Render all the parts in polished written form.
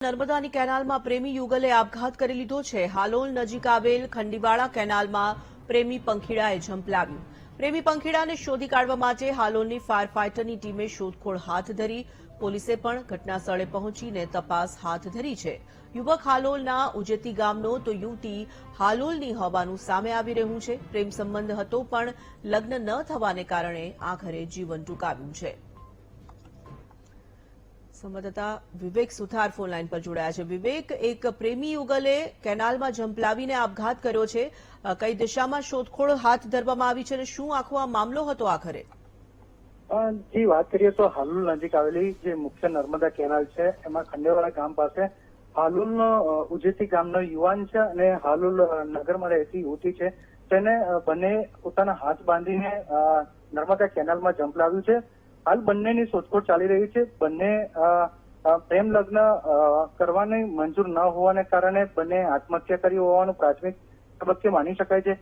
નર્મદાની કેનાલમાં પ્રેમી યુગલે આપઘાત કરી લીધો છે। હાલોલ નજીક આવેલ ખંડીવાળા કેનાલમાં પ્રેમી પંખીડાએ ઝંપલાવ્યું। પ્રેમી પંખીડાને શોધી કાઢવા માટે હાલોલની ફાયર ફાઇટરની ટીમે શોધખોળ હાથ ધરી। પોલીસે પણ ઘટનાસ્થળે પહોંચીને તપાસ હાથ ધરી છે। યુવક હાલોલના ઉજેતી ગામનો તો યુવતી હાલોલની હોવાનું સામે આવી રહ્યું છે। પ્રેમ સંબંધ હતો પણ લગ્ન ન થવાને કારણે આખરે જીવન ટૂંકાવ્યું છે। સંવાદદાતા વિવેક સુથાર ફોન લાઈન પર જોડાયા છે। વિવેક, એક પ્રેમી યુગલે કેનાલમાં ઝંપલાવીને આપઘાત કર્યો છે। કઈ દિશામાં શોધખોળ હાથ ધરવામાં આવી છે અને શું આખો આ મામલો હતો આખરે? જી, વાત કરીએ તો હાલોલ નજીક આવેલી જે મુખ્ય નર્મદા કેનાલ છે એમાં ખંડેવાળા ગામ પાસે હાલોલનો ઉજેતી ગામનો યુવાન છે અને હાલોલ નગરમાં રહેતી યુવતી છે। તેને બંને પોતાના હાથ બાંધીને નર્મદા કેનાલમાં ઝંપલાવ્યું છે। હાલ બંનેની શોધખોળ ચાલી રહી છે। બંને પ્રેમ લગ્ન કરવાની મંજૂર ન હોવાને કારણે બંને આત્મહત્યા કરી હોવાનું પ્રાથમિક તબક્કે માની શકાય છે।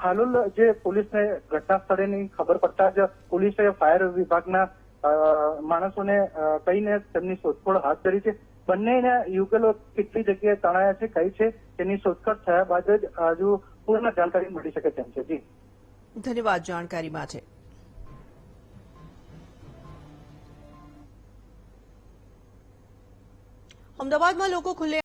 હાલોલ જે પોલીસને ઘટના સ્થળેની ખબર પડતા જ પોલીસે ફાયર વિભાગના માણસોને કહીને તેમની શોધખોળ હાથ ધરી છે। બંનેના યુગલો કેટલી જગ્યાએ તણાયા છે, કઈ છે તેની શોધખોળ થયા બાદ જ હજુ પૂર્ણ જાણકારી મળી શકે તેમ છે। જી, ધન્યવાદ જાણકારી માટે। અમદાવાદમાં લોકો ખુલ્લે